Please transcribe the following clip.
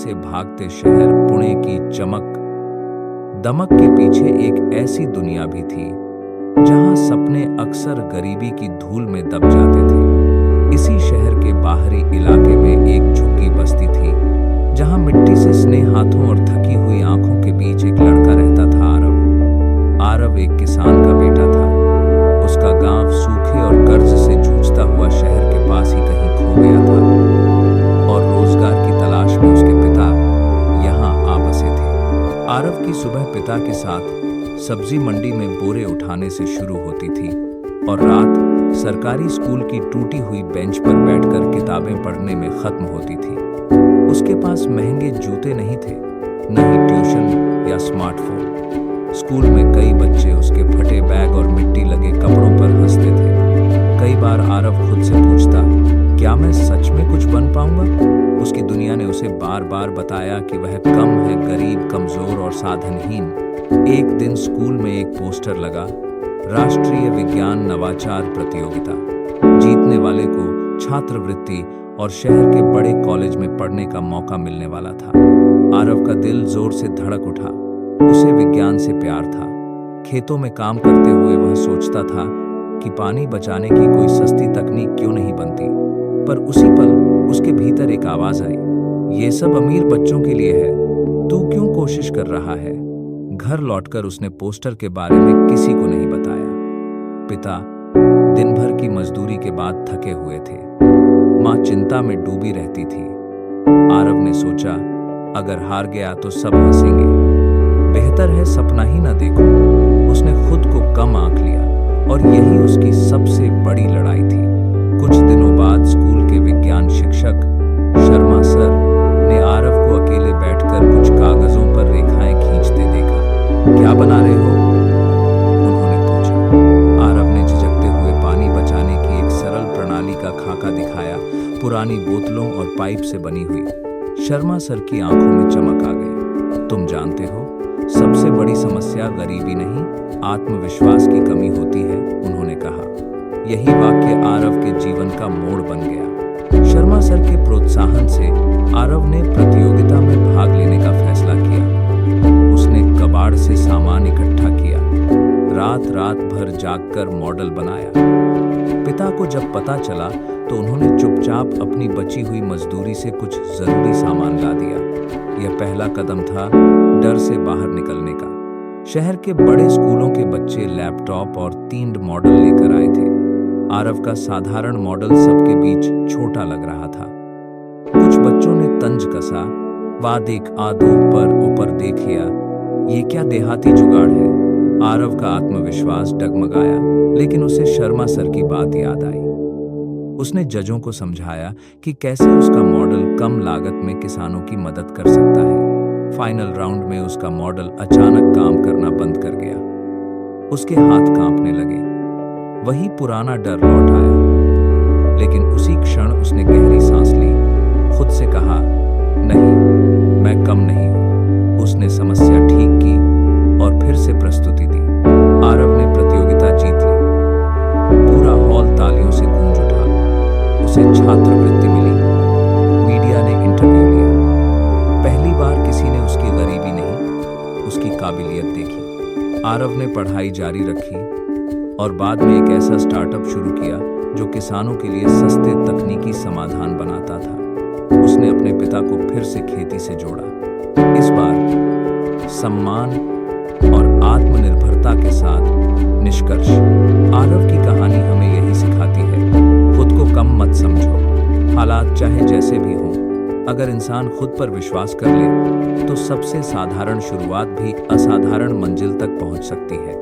से भागते शहर, पुणे की चमक दमक के पीछे एक ऐसी दुनिया भी थी जहां सपने अक्सर गरीबी की धूल में दब जाते थे। इसी शहर के बाहरी इलाके में एक झुग्गी बस्ती थी जहां मिट्टी से स्ने हाथों और थकी हुई आंखों के बीच एक लड़का रहता था, आरव। आरव एक किसान का बेटा था। उसका गांव सूखे और कर्ज से जूझता हुआ शहर के पास ही कहीं खो गया था और रोजगार की तलाश में उसके पिता यहाँ आ बसे थे। आरव की सुबह पिता के साथ सब्जी मंडी में बोरे उठाने से शुरू होती थी और रात सरकारी स्कूल की टूटी हुई बेंच पर बैठकर किताबें पढ़ने में खत्म होती थी। उसके पास महंगे जूते नहीं थे, न ही ट्यूशन या स्मार्टफोन। स्कूल में कई बच्चे उसके फटे बैग और मिट्टी लगे कपड़ों पर हंसते थे। कई बार आरव खुद से पूछता, क्या मैं सच में कुछ बन पाऊंगा? उसकी दुनिया ने उसे बार बार बताया कि वह कम है, गरीब, कमजोर और साधनहीन। एक दिन स्कूल में एक पोस्टर लगा, राष्ट्रीय विज्ञान नवाचार प्रतियोगिता। जीतने वाले को छात्रवृत्ति और शहर के बड़े कॉलेज में पढ़ने का मौका मिलने वाला था। आरव का दिल जोर से धड़क उठा। उसे विज्ञान से प्यार था। खेतों में काम करते हुए वह सोचता था कि पानी बचाने की कोई सस्ती तकनीक क्यों नहीं बनती। पर उसी पल उसके भीतर एक आवाज आई, ये सब अमीर बच्चों के लिए है, तू क्यों कोशिश कर रहा है? घर लौटकर उसने पोस्टर के बारे में किसी को नहीं बताया। पिता दिन भर की मजदूरी के बाद थके हुए थे। माँ चिंता में डूबी रहती थी। आरव ने सोचा, अगर हार गया तो सब हंसेंगे, बेहतर है सपना ही न देखूं। उसने खुद को कम आंक लिया और यही उसकी सबसे बड़ी लड़ाई थी। कुछ दिनों बाद स्कूल के विज्ञान शिक्षक शर्मा सर ने आरव को अकेले बैठकर कुछ कागजों पर रेखाएं खींचते देखा। क्या बना रहे हो? उन्होंने पूछा। आरव ने झिझकते हुए पानी बचाने की एक सरल प्रणाली का खाका दिखाया, पुरानी बोतलों और पाइप से बनी हुई। शर्मा सर की आंखों में चमक आ गई। तुम जानते हो, सबसे बड़ी समस्या गरीबी नहीं, आत्मविश्वास की कमी होती है, उन्होंने कहा। यही वाक्य आरव के जीवन का मोड़ बन गया। शर्मा सर के प्रोत्साहन से आरव ने प्रतियोगिता में भाग लेने का फैसला किया। उसने कबाड़ से सामान इकट्ठा किया, रात भर जागकर मॉडल बनाया। पिता को जब पता चला तो उन्होंने चुपचाप अपनी बची हुई मजदूरी से कुछ जरूरी सामान ला दिया। यह पहला कदम था डर से बाहर निकलने का। शहर के बड़े स्कूलों के बच्चे लैपटॉप और 3D मॉडल लेकर आए थे। आरव का साधारण मॉडल सबके बीच छोटा लग रहा था। कुछ बच्चों ने तंज कसा, वाह देख, आदो ऊपर देखिया, ये क्या देहाती जुगाड़ है। आरव का आत्मविश्वास डगमगाया, लेकिन उसे शर्मा सर की बात याद आई। उसने जजों को समझाया कि कैसे उसका मॉडल कम लागत में किसानों की मदद कर सकता है। फाइनल राउंड में उसका मॉडल अचानक काम करना बंद कर गया। उसके हाथ कांपने लगे। वही पुराना डर लौट आया। लेकिन उसी क्षण उसने गहरी सांस ली, खुद से कहा, नहीं, मैं कम नहीं हूं। उसने समस्या ठीक की और फिर से प्रस्तुति दी। आरव ने प्रतियोगिता जीत ली। पूरा हॉल तालियों से गूंज उठा। उसे छात्रवृत्ति मिली। मीडिया ने इंटरव्यू लिया। पहली बार किसी ने उसकी गरीबी नहीं, उसकी काबिलियत देखी। आरव ने पढ़ाई जारी रखी और बाद में एक ऐसा स्टार्टअप शुरू किया जो किसानों के लिए सस्ते तकनीकी समाधान बनाता था। उसने अपने पिता को फिर से खेती से जोड़ा, इस बार सम्मान और आत्मनिर्भरता के साथ। निष्कर्ष, आरव की कहानी हमें यही सिखाती है, खुद को कम मत समझो। हालात चाहे जैसे भी हों, अगर इंसान खुद पर विश्वास कर ले तो सबसे साधारण शुरुआत भी असाधारण मंजिल तक पहुंच सकती है।